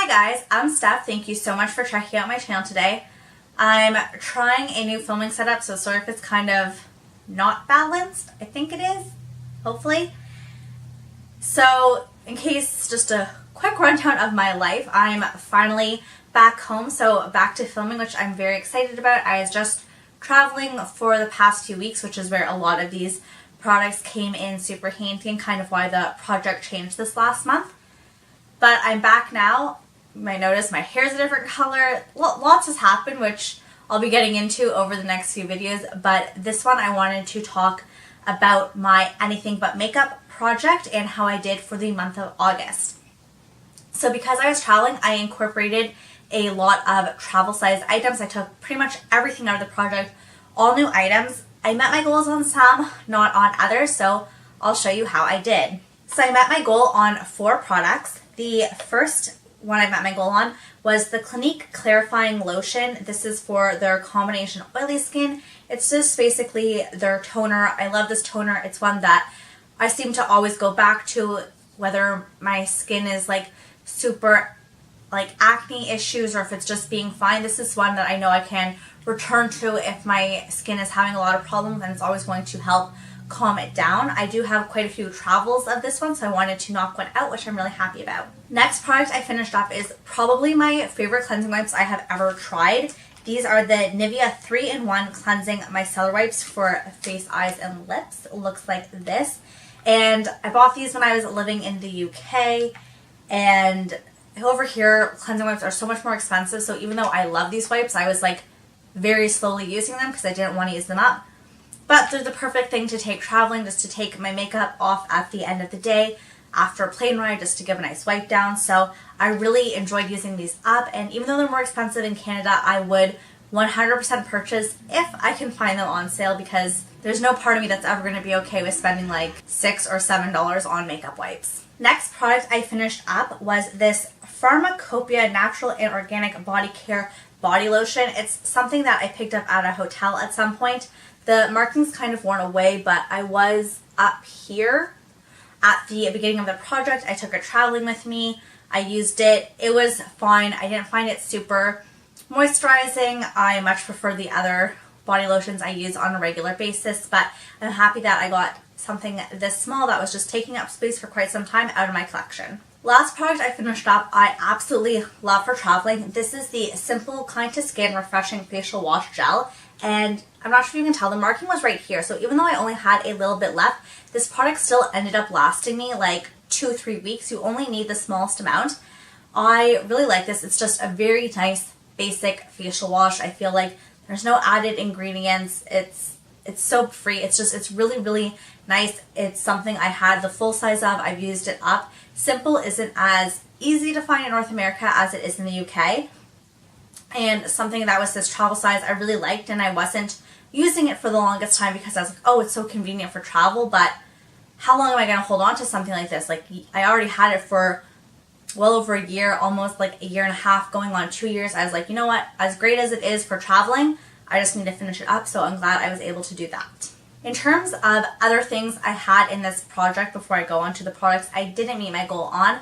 guys, I'm Steph. Thank you so much for checking out my channel today. I'm trying a new filming setup, so sorry if it's kind of not balanced. I think it is, hopefully. So in case, just a quick rundown of my life, I'm finally back home, so back to filming, which I'm very excited about. I was just traveling for the past few weeks, which is where a lot of these products came in super handy and kind of why the project changed this last month. But I'm back now. You might notice my hair's a different color. Lots has happened, which I'll be getting into over the next few videos. But this one I wanted to talk about my anything but makeup project and how I did for the month of August. So because I was traveling, I incorporated a lot of travel size items. I took pretty much everything out of the project, all new items. I met my goals on some, not on others, so I'll show you how I did. So I met my goal on 4 products. The first one I met my goal on was the Clinique Clarifying Lotion. This is for their combination oily skin. It's just basically their toner. I love this toner. It's one that I seem to always go back to, whether my skin is like super like acne issues or if it's just being fine. This is one that I know I can return to if my skin is having a lot of problems, and it's always going to help calm it down. I do have quite a few travels of this one, so I wanted to knock one out, which I'm really happy about. Next product I finished up is probably my favorite cleansing wipes I have ever tried. These are the Nivea 3-in-1 Cleansing Micellar Wipes for face, eyes, and lips. It looks like this. And I bought these when I was living in the UK, and over here cleansing wipes are so much more expensive, so even though I love these wipes, I was like very slowly using them because I didn't want to use them up. But they're the perfect thing to take traveling, just to take my makeup off at the end of the day after a plane ride, just to give a nice wipe down. So I really enjoyed using these up, and even though they're more expensive in Canada, I would 100% purchase if I can find them on sale, because there's no part of me that's ever going to be okay with spending like $6 or $7 on makeup wipes. Next product I finished up was this Pharmacopia Natural and Organic Body Care Body Lotion. It's something that I picked up at a hotel at some point. The marking's kind of worn away, but I was up here at the beginning of the project. I took it traveling with me. I used it. It was fine. I didn't find it super moisturizing. I much prefer the other body lotions I use on a regular basis, but I'm happy that I got something this small that was just taking up space for quite some time out of my collection. Last product I finished up, I absolutely love for traveling. This is the Simple Kind to Skin Refreshing Facial Wash Gel, and I'm not sure if you can tell, the marking was right here, so even though I only had a little bit left, this product still ended up lasting me like 2-3 weeks. You only need the smallest amount. I really like this. It's just a very nice basic facial wash. I feel like there's no added ingredients. It's soap free. It's really, really nice. It's something I had the full size of. I've used it up. Simple isn't as easy to find in North America as it is in the UK. And something that was this travel size I really liked, and I wasn't using it for the longest time because I was like, oh, it's so convenient for travel, but how long am I going to hold on to something like this? Like, I already had it for well over a year, almost like a year and a half, going on 2 years. I was like, you know what, as great as it is for traveling, I just need to finish it up, so I'm glad I was able to do that. In terms of other things I had in this project before I go on to the products I didn't meet my goal on,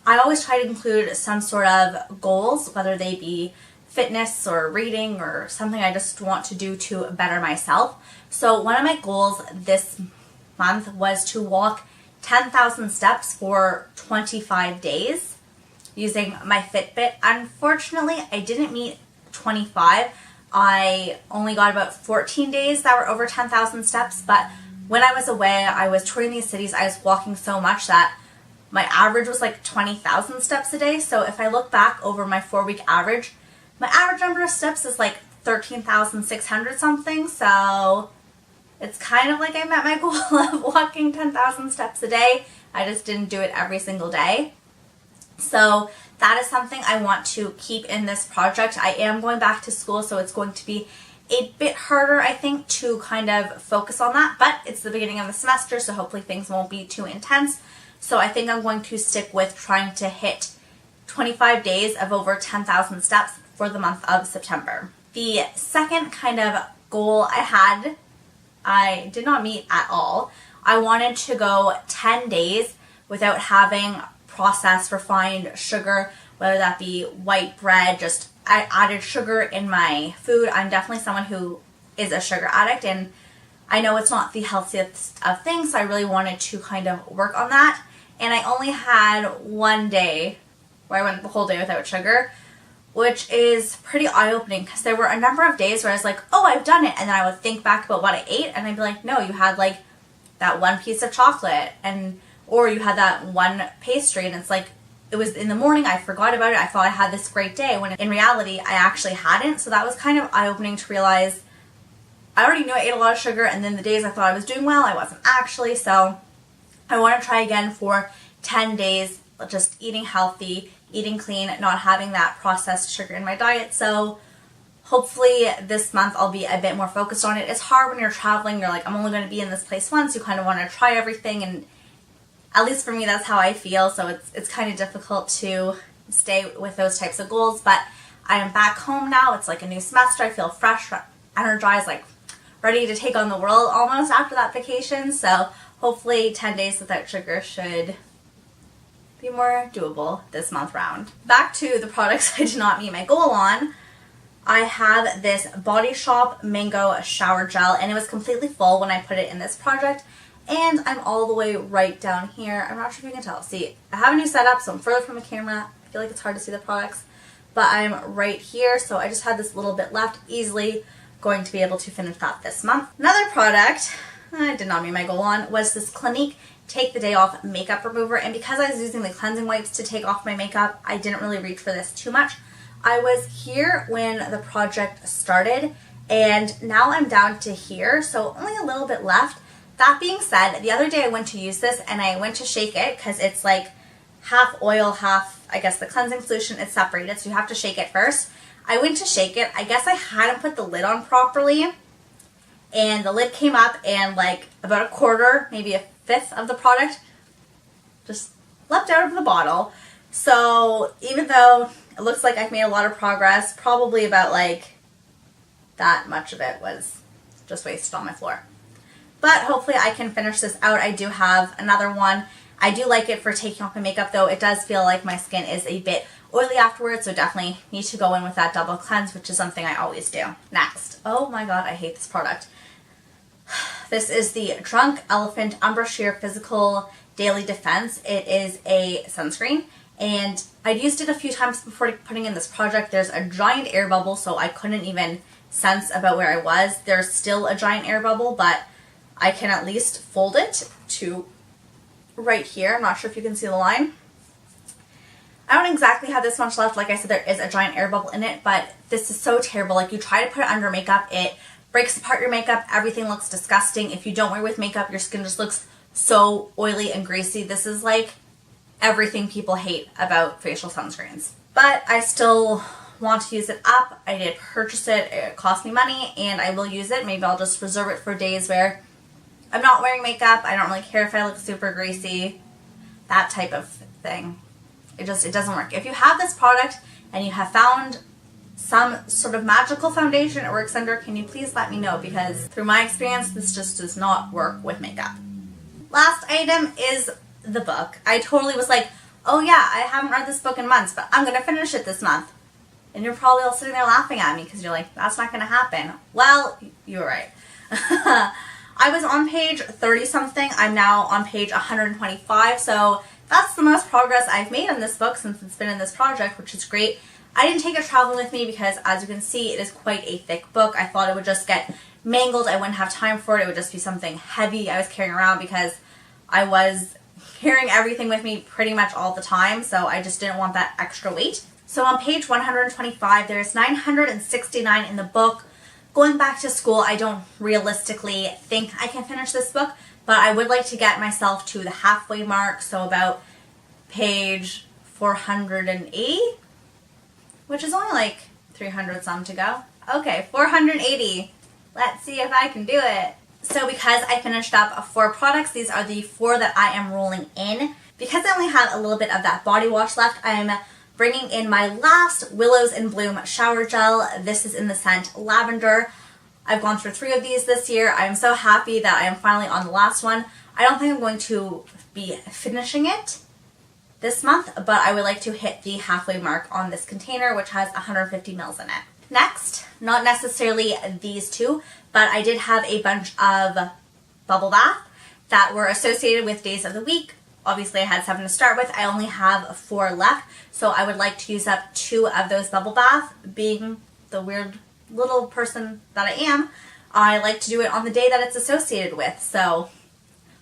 I always try to include some sort of goals, whether they be fitness or reading or something I just want to do to better myself. So one of my goals this month was to walk 10,000 steps for 25 days using my FitBit. Unfortunately, I didn't meet 25. I only got about 14 days that were over 10,000 steps, but when I was away, I was touring these cities, I was walking so much that my average was like 20,000 steps a day. So if I look back over my 4-week average, my average number of steps is like 13,600 something, so it's kind of like I met my goal of walking 10,000 steps a day. I just didn't do it every single day. So that is something I want to keep in this project. I am going back to school, so it's going to be a bit harder, I think, to kind of focus on that, but it's the beginning of the semester, so hopefully things won't be too intense. So I think I'm going to stick with trying to hit 25 days of over 10,000 steps for the month of September. The second kind of goal I had, I did not meet at all. I wanted to go 10 days without having processed, refined sugar whether that be white bread, just I added sugar in my food. I'm definitely someone who is a sugar addict, and I know it's not the healthiest of things, so I really wanted to kind of work on that. And I only had one day where I went the whole day without sugar, which is pretty eye-opening because there were a number of days where I was like, oh, I've done it. And then I would think back about what I ate and I'd be like, no, you had like that one piece of chocolate, and or you had that one pastry, and it's like, it was in the morning, I forgot about it, I thought I had this great day, when in reality, I actually hadn't. So that was kind of eye-opening to realize I already knew I ate a lot of sugar, and then the days I thought I was doing well, I wasn't actually. So I want to try again for 10 days, just eating healthy, eating clean, not having that processed sugar in my diet. So hopefully this month I'll be a bit more focused on it. It's hard when you're traveling, you're like, I'm only going to be in this place once, you kind of want to try everything, and at least for me that's how I feel, so it's kind of difficult to stay with those types of goals. But I am back home now, it's like a new semester, I feel fresh, energized, like ready to take on the world almost after that vacation. So hopefully 10 days without sugar should be more doable this month round. Back to the products I did not meet my goal on. I have this Body Shop Mango Shower Gel, and it was completely full when I put it in this project, and I'm all the way right down here. I'm not sure if you can tell. See, I have a new setup, so I'm further from the camera. I feel like it's hard to see the products, but I'm right here, so I just had this little bit left, easily going to be able to finish that this month. Another product I did not meet my goal on was this Clinique Take the Day Off Makeup Remover, and because I was using the cleansing wipes to take off my makeup, I didn't really reach for this too much. I was here when the project started, and now I'm down to here, so only a little bit left. That being said, the other day I went to use this and I went to shake it because it's like half oil, half, I guess, the cleansing solution. It's separated, so you have to shake it first. I went to shake it. I guess I hadn't put the lid on properly, and the lid came up, and like about a quarter, maybe a fifth of the product just leapt out of the bottle. So even though it looks like I've made a lot of progress, probably about like that much of it was just wasted on my floor. But hopefully I can finish this out. I do have another one. I do like it for taking off my makeup, though. It does feel like my skin is a bit oily afterwards, so definitely need to go in with that double cleanse, which is something I always do. Next. Oh my god, I hate this product. This is the Drunk Elephant Umbra Sheer Physical Daily Defense. It is a sunscreen, and I'd used it a few times before putting in this project. There's a giant air bubble, so I couldn't even sense about where I was. There's still a giant air bubble, but I can at least fold it to right here. I'm not sure if you can see the line. I don't exactly have this much left. Like I said, there is a giant air bubble in it, but this is so terrible. Like, you try to put it under makeup, it breaks apart your makeup, everything looks disgusting. If you don't wear it with makeup, your skin just looks so oily and greasy. This is like everything people hate about facial sunscreens. But I still want to use it up. I did purchase it. It cost me money, and I will use it. Maybe I'll just reserve it for days where I'm not wearing makeup. I don't really care if I look super greasy. That type of thing. It doesn't work. If you have this product and you have found some sort of magical foundation it works under, can you please let me know? Because through my experience, this just does not work with makeup. Last item is the book. I totally was like, oh yeah, I haven't read this book in months, but I'm going to finish it this month. And you're probably all sitting there laughing at me because you're like, that's not going to happen. Well, you were right. I was on page 30 something. I'm now on page 125. So that's the most progress I've made on this book since it's been in this project, which is great. I didn't take it traveling with me because, as you can see, it is quite a thick book. I thought it would just get mangled. I wouldn't have time for it. It would just be something heavy I was carrying around because I was carrying everything with me pretty much all the time. So I just didn't want that extra weight. So on page 125, there's 969 in the book. Going back to school, I don't realistically think I can finish this book, but I would like to get myself to the halfway mark, so about page 480, which is only like 300 some to go. Okay, 480. Let's see if I can do it. So because I finished up 4 products, these are the 4 that I am rolling in. Because I only have a little bit of that body wash left, I'm bringing in my last Willows in Bloom shower gel. This is in the scent Lavender. I've gone through 3 of these this year. I am so happy that I am finally on the last one. I don't think I'm going to be finishing it this month, but I would like to hit the halfway mark on this container, which has 150 mils in it. Next, not necessarily these two, but I did have a bunch of bubble bath that were associated with days of the week. Obviously I had 7 to start with. I only have 4 left, so I would like to use up 2 of those bubble bath. Being the weird little person that I am, I like to do it on the day that it's associated with. So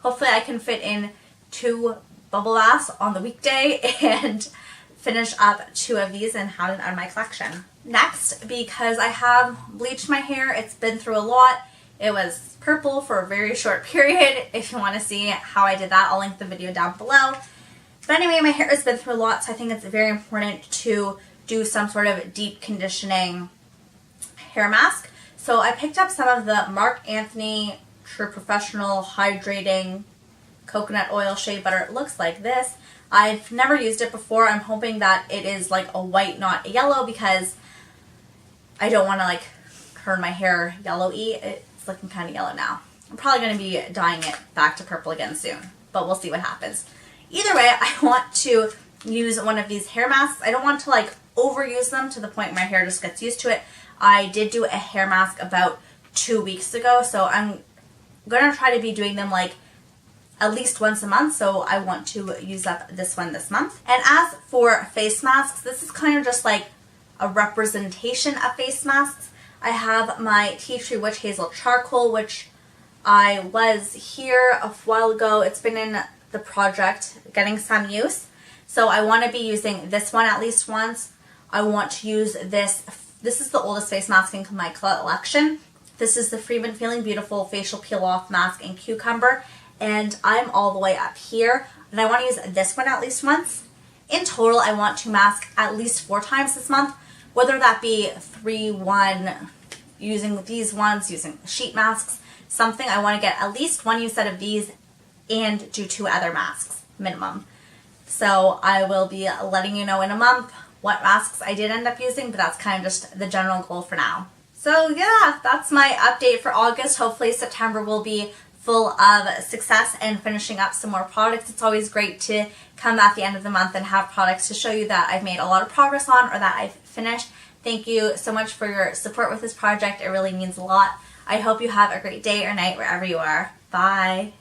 hopefully I can fit in 2 bubble baths on the weekday and finish up 2 of these and have it on my collection. Next, because I have bleached my hair, it's been through a lot. It was purple for a very short period. If you want to see how I did that, I'll link the video down below. But anyway, my hair has been through a lot, so I think it's very important to do some sort of deep conditioning hair mask. So I picked up some of the Marc Anthony True Professional Hydrating Coconut Oil Shea Butter. It looks like this. I've never used it before. I'm hoping that it is like a white, not a yellow, because I don't want to like turn my hair yellowy. It's looking kind of yellow now. I'm probably going to be dyeing it back to purple again soon, but we'll see what happens. Either way, I want to use one of these hair masks. I don't want to like overuse them to the point where my hair just gets used to it. I did do a hair mask about 2 weeks ago, so I'm going to try to be doing them like at least once a month, so I want to use up this one this month. And as for face masks, this is kind of just like a representation of face masks. I have my Tea Tree Witch Hazel Charcoal, which I was here a while ago. It's been in the project getting some use. So I want to be using this one at least once. I want to use this. This is the oldest face mask in my collection. This is the Freeman Feeling Beautiful Facial Peel Off Mask in Cucumber. And I'm all the way up here. And I want to use this one at least once. In total, I want to mask at least 4 times this month. Whether that be 3, 1, using these ones, using sheet masks, something. I want to get at least 1 use out of these and do 2 other masks, minimum. So I will be letting you know in a month what masks I did end up using, but that's kind of just the general goal for now. So yeah, that's my update for August. Hopefully September will be full of success and finishing up some more products. It's always great to come at the end of the month and have products to show you that I've made a lot of progress on or that I've finished. Thank you so much for your support with this project. It really means a lot. I hope you have a great day or night wherever you are. Bye.